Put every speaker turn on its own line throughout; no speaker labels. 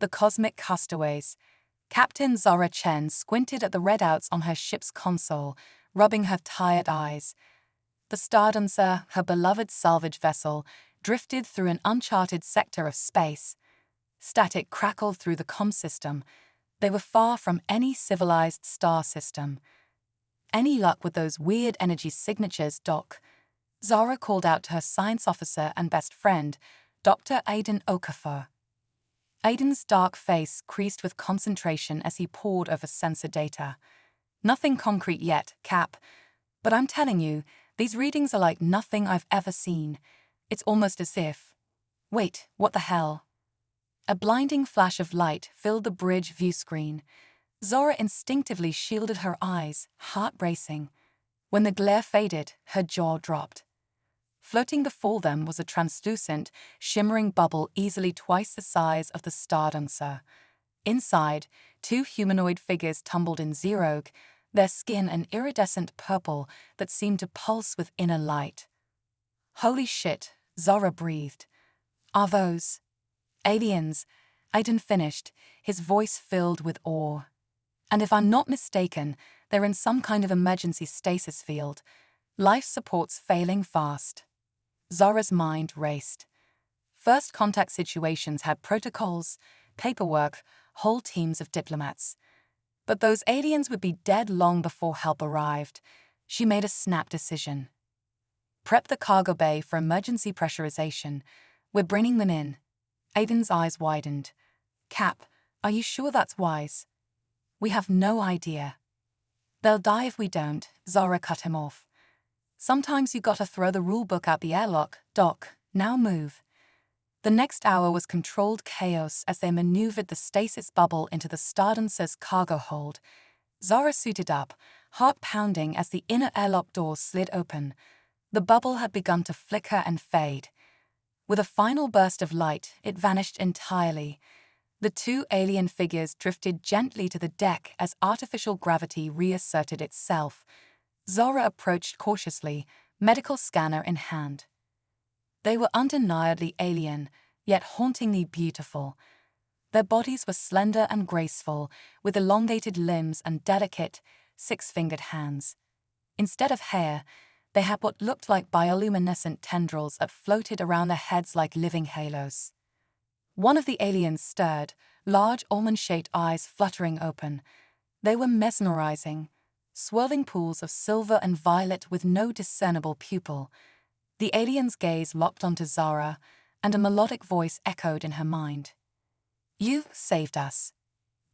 The cosmic castaways. Captain Zara Chen squinted at the readouts on her ship's console, rubbing her tired eyes. The Stardancer, her beloved salvage vessel, drifted through an uncharted sector of space. Static crackled through the comm system. They were far from any civilized star system. "Any luck with those weird energy signatures, Doc?" Zara called out to her science officer and best friend, Dr. Aiden Okafor. Aiden's dark face creased with concentration as he pored over sensor data. "Nothing concrete yet, Cap. But I'm telling you, these readings are like nothing I've ever seen. It's almost as if... Wait, what the hell?" A blinding flash of light filled the bridge view screen. Zora instinctively shielded her eyes, heart racing. When the glare faded, her jaw dropped. Floating before them was a translucent, shimmering bubble easily twice the size of the Stardancer. Inside, two humanoid figures tumbled in zero, their skin an iridescent purple that seemed to pulse with inner light. "Holy shit," Zora breathed. "Are those aliens?" Aiden finished, his voice filled with awe. "And if I'm not mistaken, they're in some kind of emergency stasis field. Life support's failing fast." Zora's mind raced. First contact situations had protocols, paperwork, whole teams of diplomats. But those aliens would be dead long before help arrived. She made a snap decision. "Prep the cargo bay for emergency pressurization. We're bringing them in." Aiden's eyes widened. "Cap, are you sure that's wise?" "We have no idea." "They'll die if we don't," Zara cut him off. "Sometimes you gotta throw the rulebook out the airlock, Doc. Now move." The next hour was controlled chaos as they maneuvered the stasis bubble into the Stardancer's cargo hold. Zara suited up, heart pounding as the inner airlock doors slid open. The bubble had begun to flicker and fade. With a final burst of light, it vanished entirely. The two alien figures drifted gently to the deck as artificial gravity reasserted itself. Zora approached cautiously, medical scanner in hand. They were undeniably alien, yet hauntingly beautiful. Their bodies were slender and graceful, with elongated limbs and delicate, six-fingered hands. Instead of hair, they had what looked like bioluminescent tendrils that floated around their heads like living halos. One of the aliens stirred, large almond-shaped eyes fluttering open. They were mesmerizing, swirling pools of silver and violet with no discernible pupil. The alien's gaze locked onto Zara, and a melodic voice echoed in her mind. "You saved us."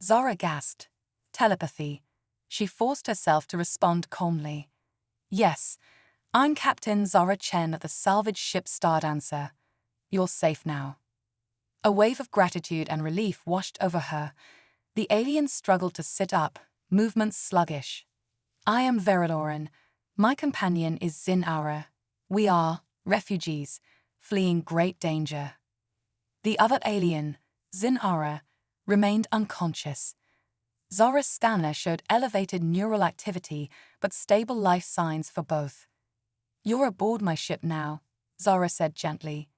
Zara gasped. Telepathy. She forced herself to respond calmly. "Yes, I'm Captain Zara Chen of the salvage ship Stardancer. You're safe now." A wave of gratitude and relief washed over her. The alien struggled to sit up, movements sluggish. "I am Veriloran. My companion is Zin Aura. We are refugees, fleeing great danger." The other alien, Zin Aura, remained unconscious. Zora's scanner showed elevated neural activity but stable life signs for both. "You're aboard my ship now," Zora said gently.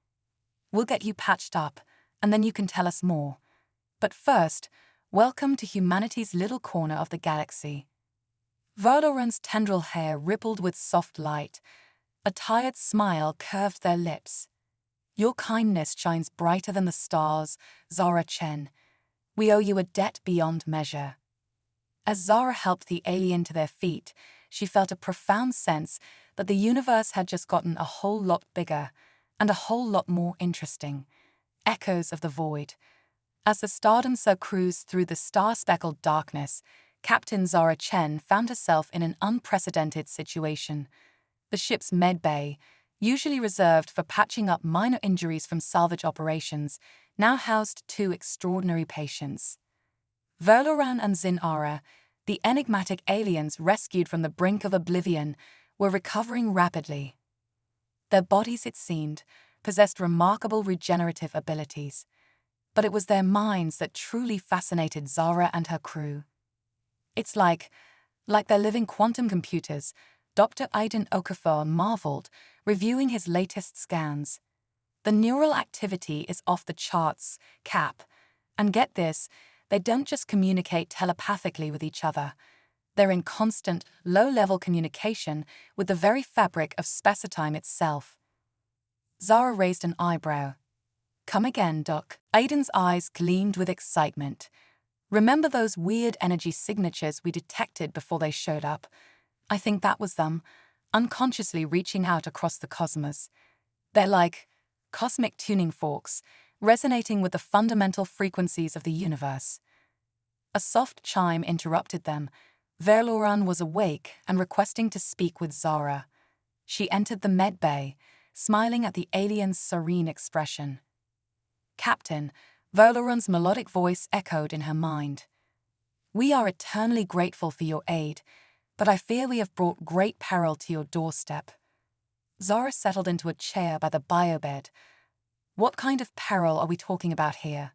"We'll get you patched up, and then you can tell us more. But first, welcome to humanity's little corner of the galaxy." Verloran's tendril hair rippled with soft light. A tired smile curved their lips. "Your kindness shines brighter than the stars, Zara Chen. We owe you a debt beyond measure." As Zara helped the alien to their feet, she felt a profound sense that the universe had just gotten a whole lot bigger and a whole lot more interesting. Echoes of the void. As the Stardancer cruised through the star-speckled darkness, Captain Zara Chen found herself in an unprecedented situation. The ship's med bay, usually reserved for patching up minor injuries from salvage operations, now housed two extraordinary patients. Verloran and Zin Aura, the enigmatic aliens rescued from the brink of oblivion, were recovering rapidly. Their bodies, it seemed, possessed remarkable regenerative abilities. But it was their minds that truly fascinated Zara and her crew. "It's like they're living quantum computers," Dr. Aiden Okafor marveled, reviewing his latest scans. "The neural activity is off the charts, Cap, And get this, they don't just communicate telepathically with each other. They're in constant, low-level communication with the very fabric of space-time itself. Zara raised an eyebrow. Come again, Doc. Aiden's eyes gleamed with excitement. Remember those weird energy signatures we detected before they showed up? I think that was them, unconsciously reaching out across the cosmos. They're like cosmic tuning forks, resonating with the fundamental frequencies of the universe. A soft chime interrupted them. Verloran was awake and requesting to speak with Zara. She entered the med bay, smiling at the alien's serene expression. Captain, Verloran's melodic voice echoed in her mind. We are eternally grateful for your aid, but I fear we have brought great peril to your doorstep. Zara settled into a chair by the biobed. What kind of peril are we talking about here?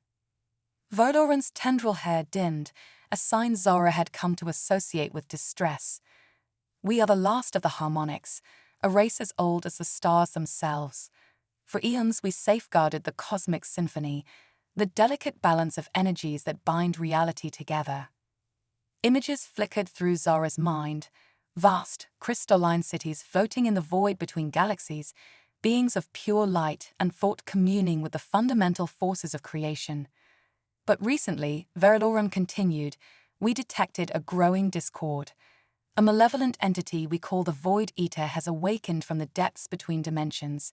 Verloran's tendril hair dimmed, a sign Zara had come to associate with distress. We are the last of the harmonics, a race as old as the stars themselves. For eons we safeguarded the cosmic symphony, the delicate balance of energies that bind reality together. Images flickered through Zara's mind, vast, crystalline cities floating in the void between galaxies, beings of pure light and thought communing with the fundamental forces of creation. But recently, Verloran continued, we detected a growing discord. A malevolent entity we call the Void Eater has awakened from the depths between dimensions.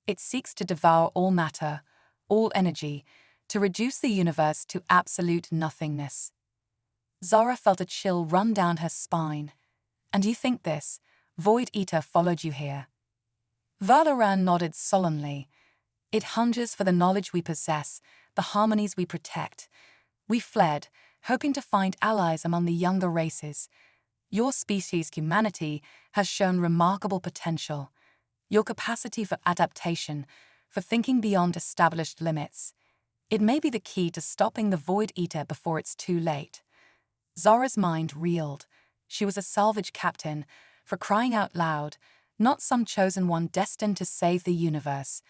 It seeks to devour all matter, all energy, to reduce the universe to absolute nothingness. Zara felt a chill run down her spine. And you think this Void Eater followed you here? Verloran nodded solemnly. It hungers for the knowledge we possess, the harmonies we protect. We fled, hoping to find allies among the younger races. Your species, humanity, has shown remarkable potential. Your capacity for adaptation, for thinking beyond established limits. It may be the key to stopping the Void Eater before it's too late. Zara's mind reeled. She was a salvage captain, for crying out loud, not some chosen one destined to save the universe.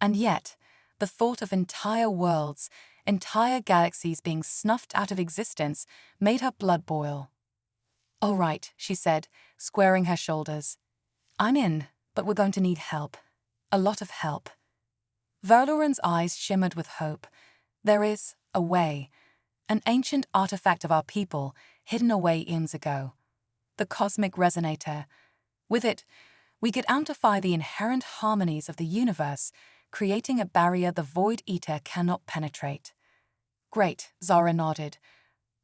And yet, the thought of entire worlds, entire galaxies being snuffed out of existence made her blood boil. All right, she said, squaring her shoulders. I'm in, but we're going to need help. A lot of help. Verloran's eyes shimmered with hope. There is a way, an ancient artifact of our people, hidden away eons ago. The cosmic resonator. With it, we could amplify the inherent harmonies of the universe, creating a barrier the Void Eater cannot penetrate. Great, Zara nodded.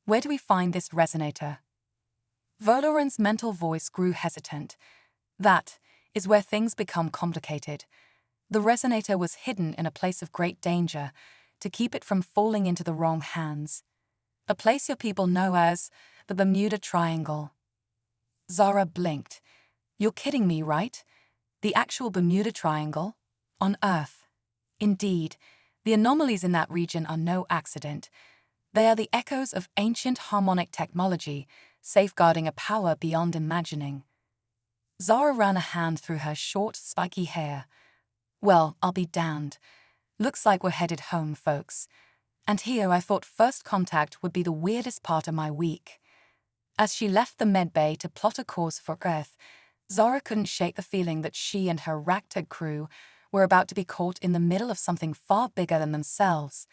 Where do we find this resonator? Verloran's mental voice grew hesitant. That is where things become complicated. The resonator was hidden in a place of great danger, to keep it from falling into the wrong hands. A place your people know as the Bermuda Triangle. Zara blinked. You're kidding me, right? The actual Bermuda Triangle? On Earth. Indeed, the anomalies in that region are no accident. They are the echoes of ancient harmonic technology, safeguarding a power beyond imagining. Zara ran a hand through her short, spiky hair. Well, I'll be damned. Looks like we're headed home, folks. And here I thought first contact would be the weirdest part of my week. As she left the medbay to plot a course for Earth, Zara couldn't shake the feeling that she and her ragtag crew were about to be caught in the middle of something far bigger than themselves.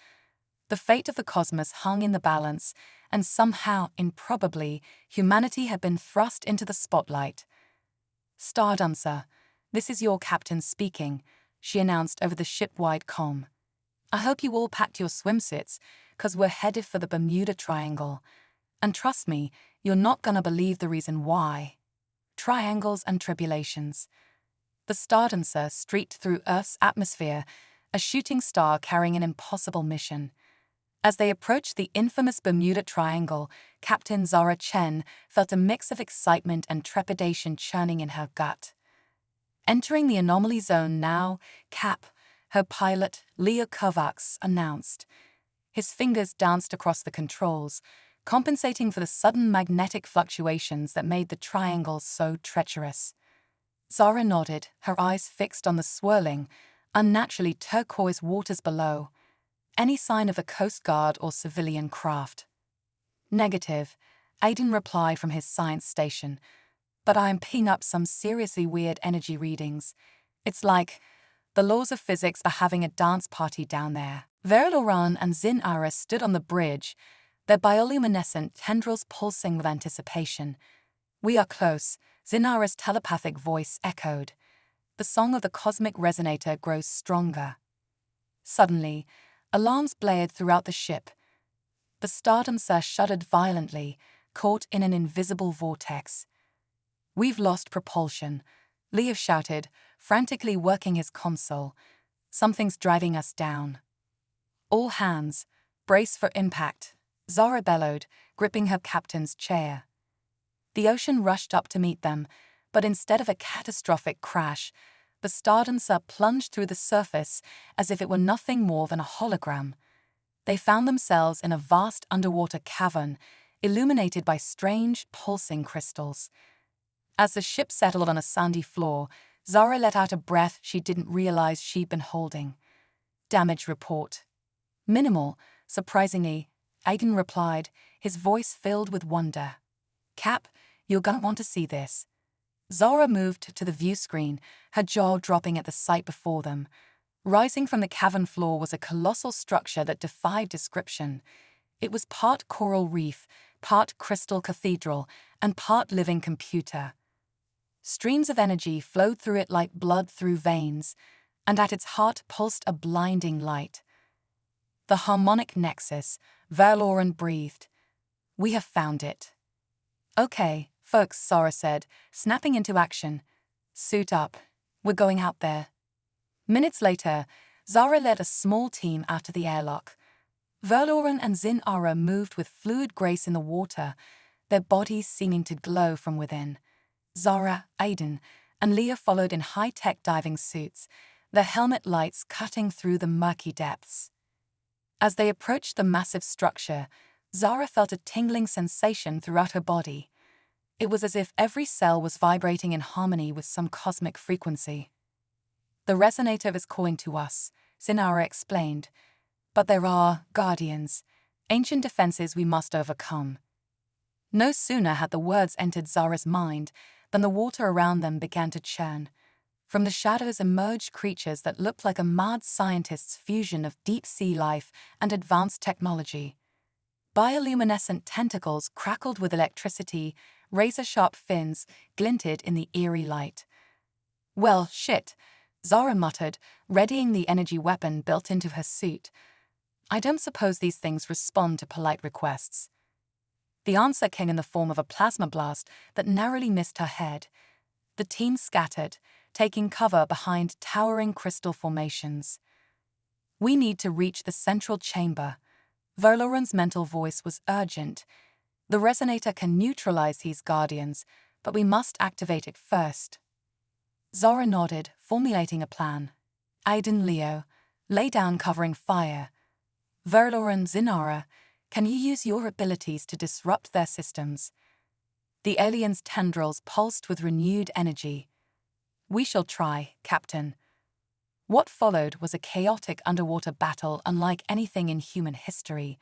The fate of the cosmos hung in the balance, and somehow, improbably, humanity had been thrust into the spotlight. Stardumser, this is your captain speaking, she announced over the ship-wide comm. I hope you all packed your swimsuits, 'cause we're headed for the Bermuda Triangle. And trust me, you're not gonna believe the reason why. Triangles and tribulations. The Stardumser streaked through Earth's atmosphere, a shooting star carrying an impossible mission. As they approached the infamous Bermuda Triangle, Captain Zara Chen felt a mix of excitement and trepidation churning in her gut. Entering the anomaly zone now, Cap, her pilot, Leo Kovacs, announced. His fingers danced across the controls, compensating for the sudden magnetic fluctuations that made the triangle so treacherous. Zara nodded, her eyes fixed on the swirling, unnaturally turquoise waters below. any sign of a Coast Guard or civilian craft? Negative, Aiden replied from his science station. But I am picking up some seriously weird energy readings. It's like the laws of physics are having a dance party down there. Veriloran and Zin-Ara stood on the bridge, their bioluminescent tendrils pulsing with anticipation. We are close, Zin-Ara's telepathic voice echoed. The song of the cosmic resonator grows stronger. Suddenly, alarms blared throughout the ship. The Stardancer shuddered violently, caught in an invisible vortex. We've lost propulsion, Leo shouted, frantically working his console. Something's driving us down. All hands, brace for impact, Zara bellowed, gripping her captain's chair. The ocean rushed up to meet them, but instead of a catastrophic crash, the Stardancer plunged through the surface as if it were nothing more than a hologram. They found themselves in a vast underwater cavern, illuminated by strange, pulsing crystals. As the ship settled on a sandy floor, Zara let out a breath she didn't realize she'd been holding. Damage report. Minimal, surprisingly, Aiden replied, his voice filled with wonder. Cap, you're gonna want to see this. Zara moved to the view screen, her jaw dropping at the sight before them. Rising from the cavern floor was a colossal structure that defied description. It was part coral reef, part crystal cathedral, and part living computer. Streams of energy flowed through it like blood through veins, and at its heart pulsed a blinding light. The harmonic nexus, Verloren breathed. We have found it. Okay, folks, Zara said, snapping into action. Suit up. We're going out there. Minutes later, Zara led a small team out of the airlock. Verloren and Zin-Ara moved with fluid grace in the water, their bodies seeming to glow from within. Zara, Aiden, and Leah followed in high-tech diving suits, their helmet lights cutting through the murky depths. As they approached the massive structure, Zara felt a tingling sensation throughout her body. It was as if every cell was vibrating in harmony with some cosmic frequency. The resonator is calling to us, Zin-Ara explained. But there are guardians, ancient defenses we must overcome. No sooner had the words entered Zara's mind than the water around them began to churn. From the shadows emerged creatures that looked like a mad scientist's fusion of deep-sea life and advanced technology. Bioluminescent tentacles crackled with electricity, razor-sharp fins glinted in the eerie light. Well, shit, Zara muttered, readying the energy weapon built into her suit. I don't suppose these things respond to polite requests. The answer came in the form of a plasma blast that narrowly missed her head. The team scattered, taking cover behind towering crystal formations. We need to reach the central chamber. Verloren's mental voice was urgent. The resonator can neutralize these guardians, but we must activate it first. Zara nodded, formulating a plan. Aiden, Leo, lay down covering fire. Verloren, Zin-Ara, can you use your abilities to disrupt their systems? The alien's tendrils pulsed with renewed energy. We shall try, Captain. What followed was a chaotic underwater battle unlike anything in human history.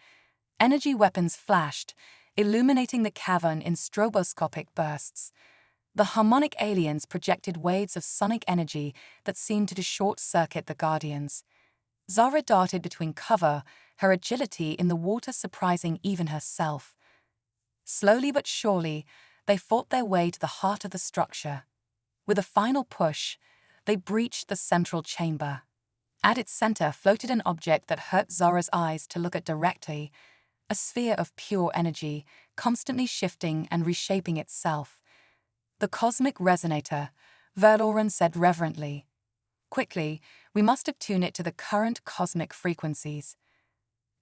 Energy weapons flashed, illuminating the cavern in stroboscopic bursts. The harmonic aliens projected waves of sonic energy that seemed to short-circuit the Guardians. Zara darted between cover, her agility in the water surprising even herself. Slowly but surely, they fought their way to the heart of the structure. With a final push, they breached the central chamber. At its center floated an object that hurt Zara's eyes to look at directly, a sphere of pure energy, constantly shifting and reshaping itself. The cosmic resonator, Verloren said reverently. Quickly, we must attune it to the current cosmic frequencies.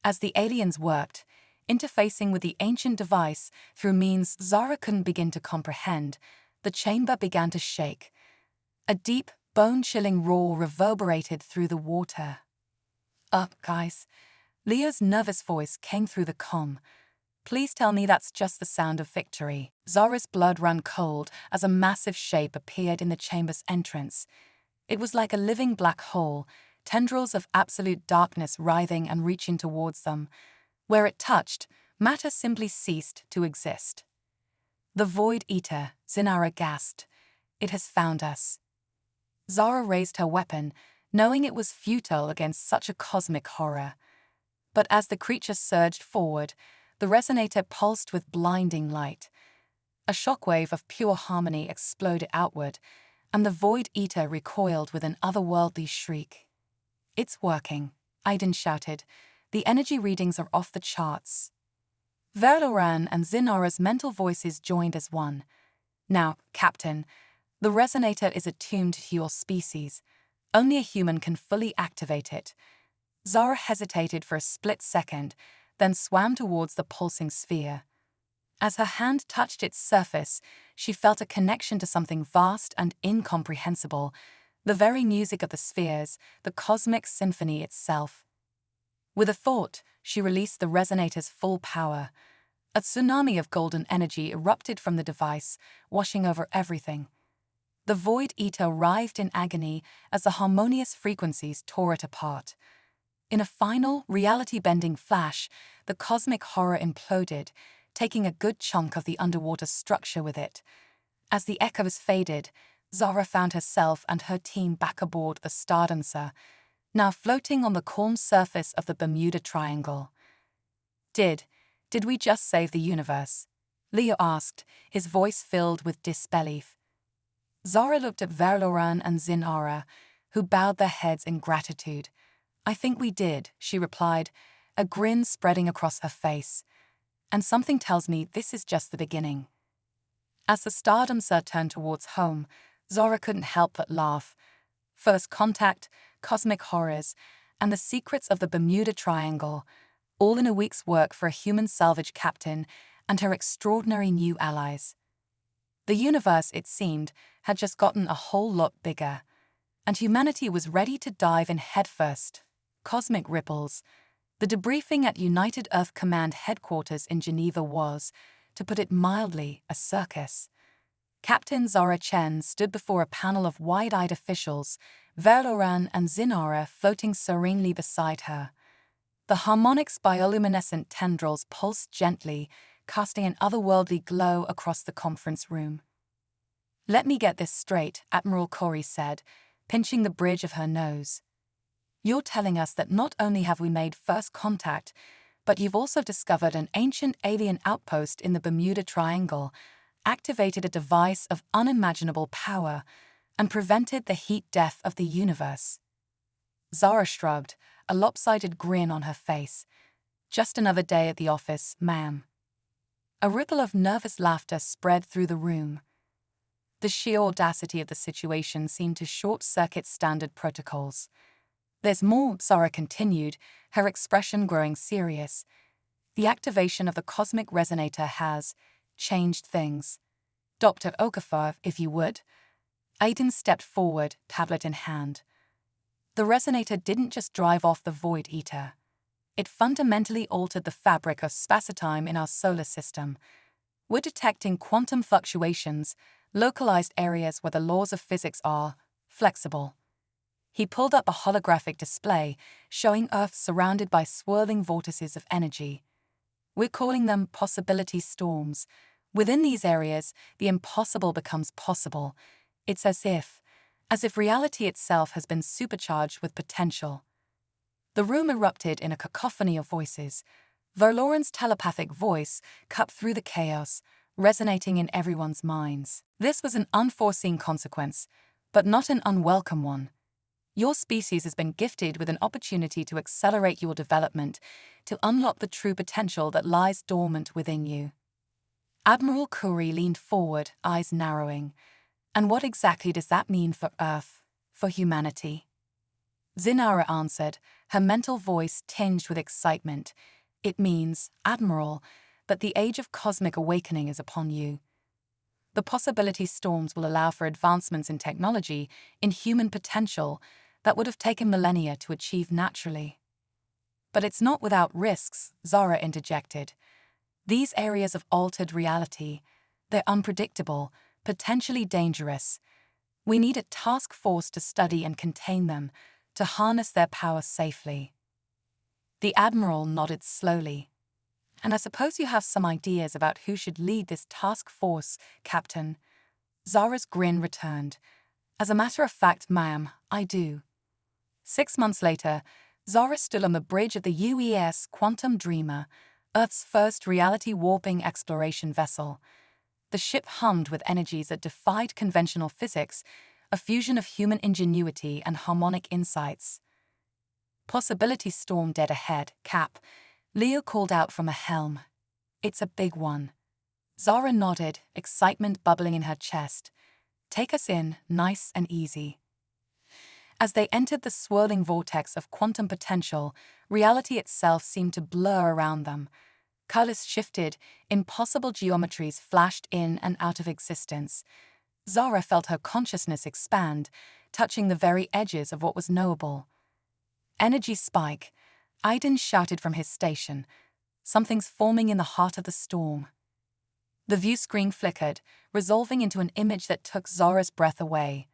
As the aliens worked, interfacing with the ancient device through means Zara couldn't begin to comprehend, the chamber began to shake. A deep, bone-chilling roar reverberated through the water. Up, guys. Leo's nervous voice came through the comm. Please tell me that's just the sound of victory. Zara's blood ran cold as a massive shape appeared in the chamber's entrance. It was like a living black hole, tendrils of absolute darkness writhing and reaching towards them. Where it touched, matter simply ceased to exist. "The Void Eater," Zinara gasped. "It has found us." Zara raised her weapon, knowing it was futile against such a cosmic horror. But as the creature surged forward, the resonator pulsed with blinding light. A shockwave of pure harmony exploded outward, and the Void Eater recoiled with an otherworldly shriek. "It's working," Aiden shouted. "The energy readings are off the charts." Verloran and Zinara's mental voices joined as one. "Now, Captain, the resonator is attuned to your species. Only a human can fully activate it." Zara hesitated for a split second, then swam towards the pulsing sphere. As her hand touched its surface, she felt a connection to something vast and incomprehensible, the very music of the spheres, the cosmic symphony itself. With a thought, she released the resonator's full power. A tsunami of golden energy erupted from the device, washing over everything. The Void Eater writhed in agony as the harmonious frequencies tore it apart. In a final, reality-bending flash, the cosmic horror imploded, taking a good chunk of the underwater structure with it. As the echoes faded, Zara found herself and her team back aboard the Stardancer, now floating on the calm surface of the Bermuda Triangle. Did we just save the universe?" Leo asked, his voice filled with disbelief. Zara looked at Verloran and Zinara, who bowed their heads in gratitude. "I think we did," she replied, a grin spreading across her face. "And something tells me this is just the beginning." As the Stardancer turned towards home, Zara couldn't help but laugh. First contact, cosmic horrors, and the secrets of the Bermuda Triangle, all in a week's work for a human salvage captain and her extraordinary new allies. The universe, it seemed, had just gotten a whole lot bigger, and humanity was ready to dive in headfirst. Cosmic ripples. The debriefing at United Earth Command headquarters in Geneva was, to put it mildly, a circus. Captain Zara Chen stood before a panel of wide-eyed officials, Verloran and Zinara floating serenely beside her. The harmonic's bioluminescent tendrils pulsed gently, casting an otherworldly glow across the conference room. "Let me get this straight," Admiral Corey said, pinching the bridge of her nose. "You're telling us that not only have we made first contact, but you've also discovered an ancient alien outpost in the Bermuda Triangle, activated a device of unimaginable power, and prevented the heat death of the universe." Zara shrugged, a lopsided grin on her face. "Just another day at the office, ma'am." A ripple of nervous laughter spread through the room. The sheer audacity of the situation seemed to short-circuit standard protocols. "There's more," Zara continued, her expression growing serious. "The activation of the cosmic resonator has changed things. Dr. Okafor, if you would." Aiden stepped forward, tablet in hand. "The resonator didn't just drive off the Void Eater. It fundamentally altered the fabric of spacetime in our solar system. We're detecting quantum fluctuations, localized areas where the laws of physics are flexible." He pulled up a holographic display, showing Earth surrounded by swirling vortices of energy. "We're calling them possibility storms. Within these areas, the impossible becomes possible. It's as if reality itself has been supercharged with potential." The room erupted in a cacophony of voices. Verloran's telepathic voice cut through the chaos, resonating in everyone's minds. "This was an unforeseen consequence, but not an unwelcome one. Your species has been gifted with an opportunity to accelerate your development, to unlock the true potential that lies dormant within you." Admiral Curry leaned forward, eyes narrowing. "And what exactly does that mean for Earth, for humanity?" Zinara answered, her mental voice tinged with excitement. "It means, Admiral, that the age of cosmic awakening is upon you. The possibility storms will allow for advancements in technology, in human potential, that would have taken millennia to achieve naturally." "But it's not without risks," Zara interjected. "These areas of altered reality, they're unpredictable, potentially dangerous. We need a task force to study and contain them, to harness their power safely. The Admiral nodded slowly. And I suppose you have some ideas about who should lead this task force, Captain. Zara's grin returned. As a matter of fact, ma'am, I do. 6 months later, Zara stood on the bridge of the UES Quantum Dreamer, Earth's first reality-warping exploration vessel. The ship hummed with energies that defied conventional physics, a fusion of human ingenuity and harmonic insights. Possibility storm dead ahead, Cap. Leo called out from a helm. It's a big one. Zara nodded, excitement bubbling in her chest. Take us in, nice and easy. As they entered the swirling vortex of quantum potential, reality itself seemed to blur around them. Colors shifted, impossible geometries flashed in and out of existence. Zara felt her consciousness expand, touching the very edges of what was knowable. Energy spike. Aiden shouted from his station. Something's forming in the heart of the storm. The view screen flickered, resolving into an image that took Zara's breath away.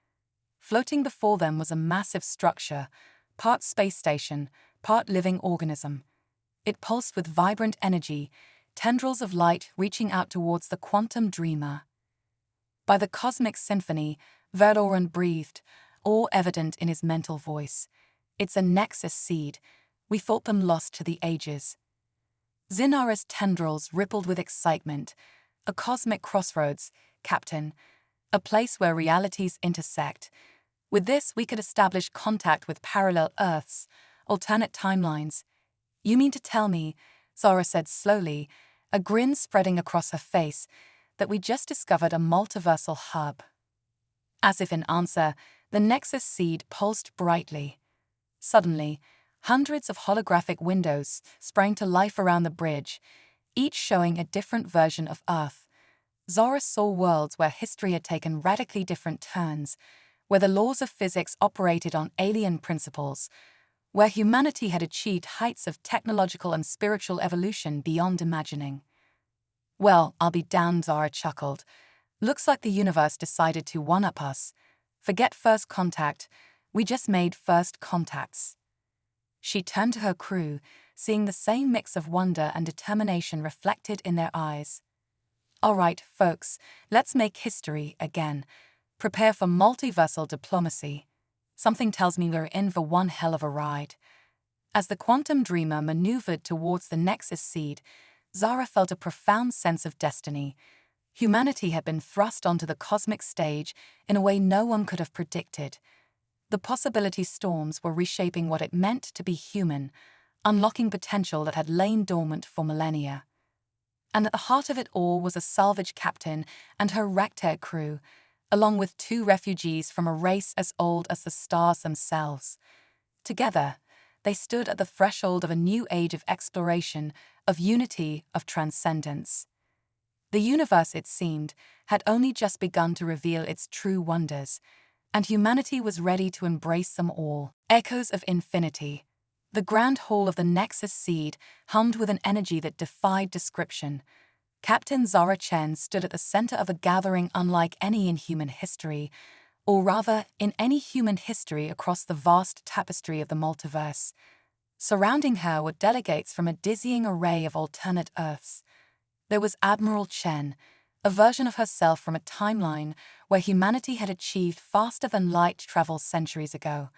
Floating before them was a massive structure, part space station, part living organism. It pulsed with vibrant energy, tendrils of light reaching out towards the quantum dreamer. By the cosmic symphony, Verloren breathed, awe evident in his mental voice. It's a nexus seed. We thought them lost to the ages. Zinara's tendrils rippled with excitement. A cosmic crossroads, Captain. A place where realities intersect. With this, we could establish contact with parallel Earths, alternate timelines. You mean to tell me, Zara said slowly, a grin spreading across her face, that we just discovered a multiversal hub? As if in answer, the Nexus seed pulsed brightly. Suddenly, hundreds of holographic windows sprang to life around the bridge, each showing a different version of Earth. Zara saw worlds where history had taken radically different turns, where the laws of physics operated on alien principles, where humanity had achieved heights of technological and spiritual evolution beyond imagining. Well, I'll be damned, Zara chuckled. Looks like the universe decided to one-up us. Forget first contact, we just made first contacts. She turned to her crew, seeing the same mix of wonder and determination reflected in their eyes. All right, folks, let's make history again. Prepare for multiversal diplomacy. Something tells me we're in for one hell of a ride. As the quantum dreamer maneuvered towards the Nexus seed, Zara felt a profound sense of destiny. Humanity had been thrust onto the cosmic stage in a way no one could have predicted. The possibility storms were reshaping what it meant to be human, unlocking potential that had lain dormant for millennia. And at the heart of it all was a salvage captain and her wrecked crew, along with 2 refugees from a race as old as the stars themselves. Together, they stood at the threshold of a new age of exploration, of unity, of transcendence. The universe, it seemed, had only just begun to reveal its true wonders, and humanity was ready to embrace them all. Echoes of infinity. The grand hall of the Nexus seed hummed with an energy that defied description. Captain Zara Chen stood at the center of a gathering unlike any in human history, or rather, in any human history across the vast tapestry of the multiverse. Surrounding her were delegates from a dizzying array of alternate Earths. There was Admiral Chen, a version of herself from a timeline where humanity had achieved faster-than-light travel centuries ago.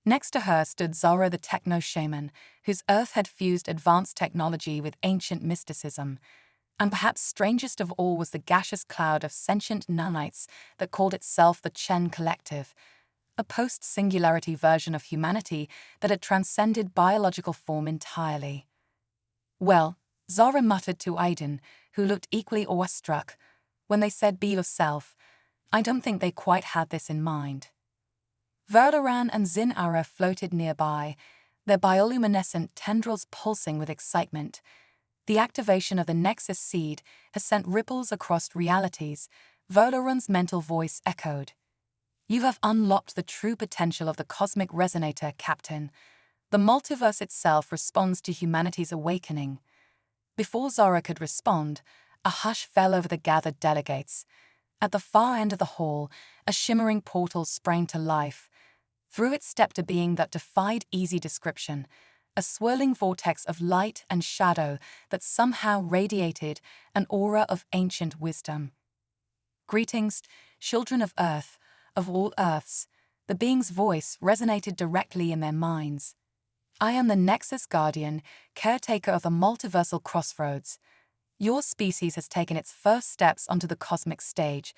Next to her stood Zara the techno-shaman, whose Earth had fused advanced technology with ancient mysticism. And perhaps strangest of all was the gaseous cloud of sentient nanites that called itself the Chen Collective, a post-singularity version of humanity that had transcended biological form entirely. Well, Zara muttered to Aiden, who looked equally awestruck, when they said be yourself, I don't think they quite had this in mind. Verloran and Zinara floated nearby, their bioluminescent tendrils pulsing with excitement. The activation of the Nexus seed has sent ripples across realities, Verloran's mental voice echoed. You have unlocked the true potential of the cosmic resonator, Captain. The multiverse itself responds to humanity's awakening. Before Zara could respond, a hush fell over the gathered delegates. At the far end of the hall, a shimmering portal sprang to life. Through it stepped a being that defied easy description, a swirling vortex of light and shadow that somehow radiated an aura of ancient wisdom. "Greetings, children of Earth, of all Earths," the being's voice resonated directly in their minds. "I am the Nexus Guardian, caretaker of the multiversal crossroads. Your species has taken its first steps onto the cosmic stage,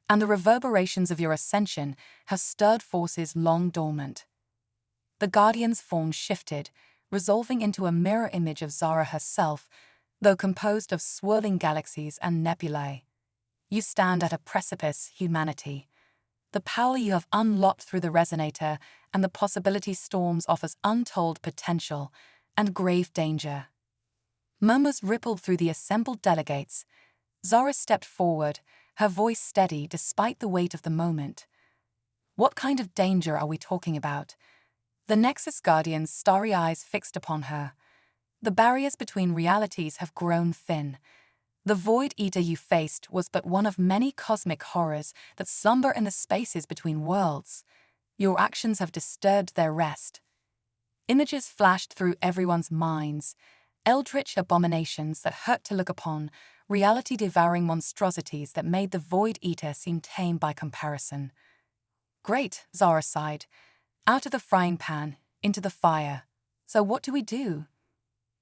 and the reverberations of your ascension have stirred forces long dormant." The Guardian's form shifted, resolving into a mirror image of Zara herself, though composed of swirling galaxies and nebulae. "You stand at a precipice, humanity. The power you have unlocked through the resonator and the possibility storms offers untold potential and grave danger." Murmurs rippled through the assembled delegates. Zara stepped forward, her voice steady despite the weight of the moment. "What kind of danger are we talking about?" The Nexus Guardian's starry eyes fixed upon her. "The barriers between realities have grown thin. The Void Eater you faced was but one of many cosmic horrors that slumber in the spaces between worlds. Your actions have disturbed their rest." Images flashed through everyone's minds, eldritch abominations that hurt to look upon, reality-devouring monstrosities that made the Void Eater seem tame by comparison. "Great," Zara sighed. "Out of the frying pan, into the fire. So what do we do?"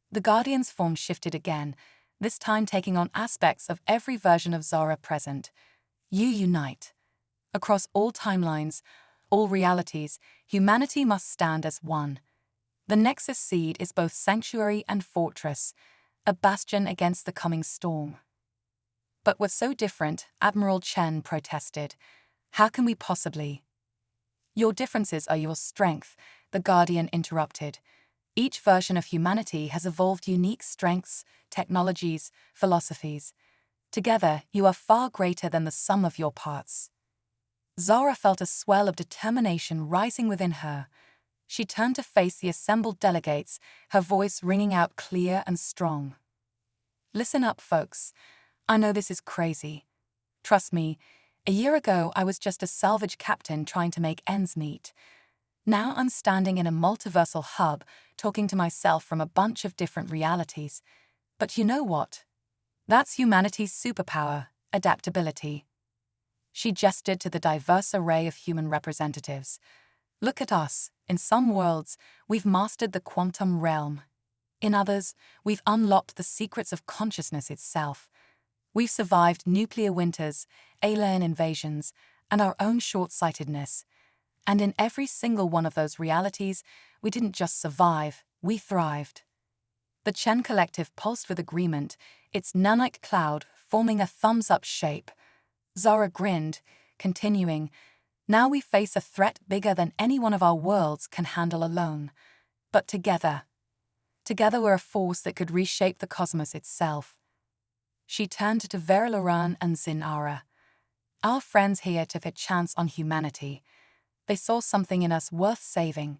The Guardian's form shifted again, this time taking on aspects of every version of Zara present. "You unite. Across all timelines, all realities, humanity must stand as one. The Nexus Seed is both sanctuary and fortress, a bastion against the coming storm." "But we're so different," Admiral Chen protested. "How can we possibly?" "Your differences are your strength," the Guardian interrupted. "Each version of humanity has evolved unique strengths, technologies, philosophies. Together, you are far greater than the sum of your parts." Zara felt a swell of determination rising within her. She turned to face the assembled delegates, her voice ringing out clear and strong. "Listen up, folks. I know this is crazy. Trust me, a year ago I was just a salvage captain trying to make ends meet. Now I'm standing in a multiversal hub, talking to myself from a bunch of different realities. But you know what? That's humanity's superpower, adaptability." She gestured to the diverse array of human representatives. "Look at us. In some worlds, we've mastered the quantum realm. In others, we've unlocked the secrets of consciousness itself. We've survived nuclear winters, alien invasions, and our own short-sightedness. And in every single one of those realities, we didn't just survive, we thrived." The Chen Collective pulsed with agreement, its nanite cloud forming a thumbs-up shape. Zara grinned, continuing, "Now we face a threat bigger than any one of our worlds can handle alone. But together we're a force that could reshape the cosmos itself." She turned to Veriloran and Zinara. "Our friends here took a chance on humanity. They saw something in us worth saving.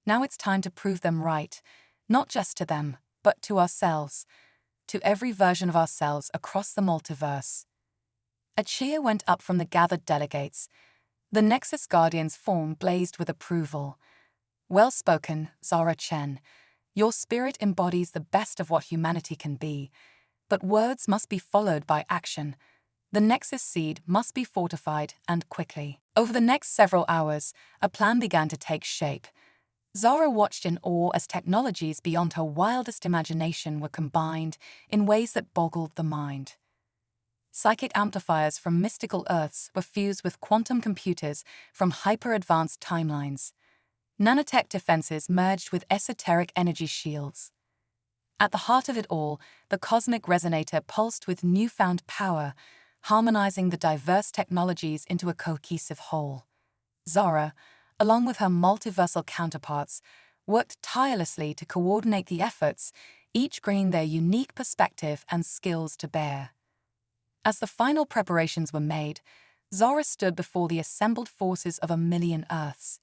Now it's time to prove them right, not just to them, but to ourselves, to every version of ourselves across the multiverse." A cheer went up from the gathered delegates. The Nexus Guardian's form blazed with approval. "Well spoken, Zara Chen. Your spirit embodies the best of what humanity can be. But words must be followed by action. The Nexus Seed must be fortified, and quickly." Over the next several hours, a plan began to take shape. Zara watched in awe as technologies beyond her wildest imagination were combined in ways that boggled the mind. Psychic amplifiers from mystical Earths were fused with quantum computers from hyper-advanced timelines. Nanotech defenses merged with esoteric energy shields. At the heart of it all, the cosmic resonator pulsed with newfound power, harmonizing the diverse technologies into a cohesive whole. Zara, along with her multiversal counterparts, worked tirelessly to coordinate the efforts, each bringing their unique perspective and skills to bear. As the final preparations were made, Zara stood before the assembled forces of 1,000,000 Earths.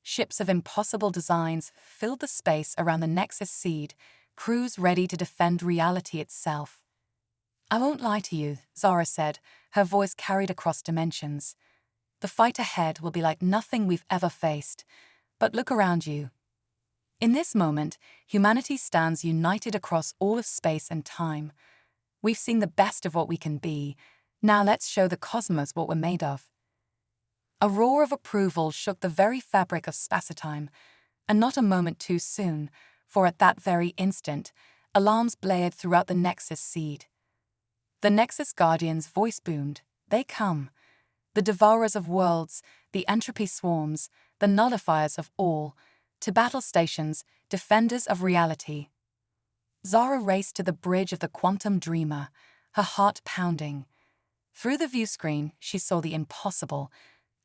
Ships of impossible designs filled the space around the Nexus Seed, crews ready to defend reality itself. "I won't lie to you," Zara said, her voice carried across dimensions. The fight ahead will be like nothing we've ever faced. But look around you. In this moment, humanity stands united across all of space and time. We've seen the best of what we can be. Now let's show the cosmos what we're made of. A roar of approval shook the very fabric of spacetime, and not a moment too soon, for at that very instant, alarms blared throughout the Nexus seed. The Nexus Guardian's voice boomed. They come. The devourers of worlds, the entropy swarms, the nullifiers of all, to battle stations, defenders of reality. Zara raced to the bridge of the quantum dreamer, her heart pounding. Through the viewscreen, she saw the impossible,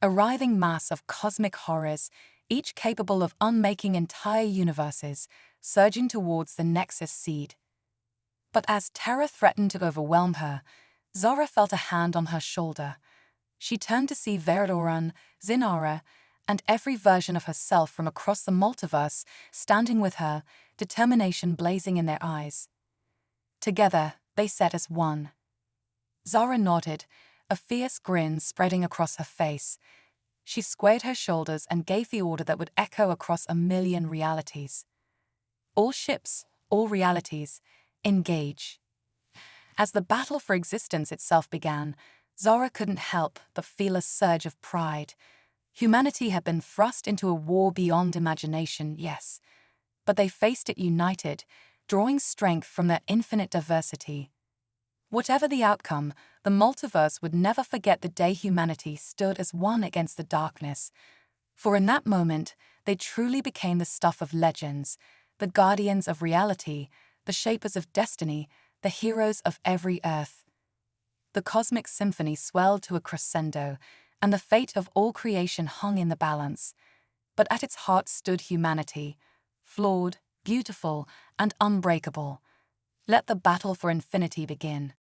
a writhing mass of cosmic horrors, each capable of unmaking entire universes, surging towards the Nexus seed. But as terror threatened to overwhelm her, Zara felt a hand on her shoulder. She turned to see Veridoran, Zinara, and every version of herself from across the multiverse standing with her, determination blazing in their eyes. Together, they set as one. Zara nodded, a fierce grin spreading across her face. She squared her shoulders and gave the order that would echo across 1,000,000 realities. All ships, all realities, engage. As the battle for existence itself began, Zara couldn't help but feel a surge of pride. Humanity had been thrust into a war beyond imagination, yes, but they faced it united, drawing strength from their infinite diversity. Whatever the outcome, the multiverse would never forget the day humanity stood as one against the darkness. For in that moment, they truly became the stuff of legends, the guardians of reality, the shapers of destiny, the heroes of every Earth. The cosmic symphony swelled to a crescendo, and the fate of all creation hung in the balance. But at its heart stood humanity, flawed, beautiful, and unbreakable. Let the battle for infinity begin.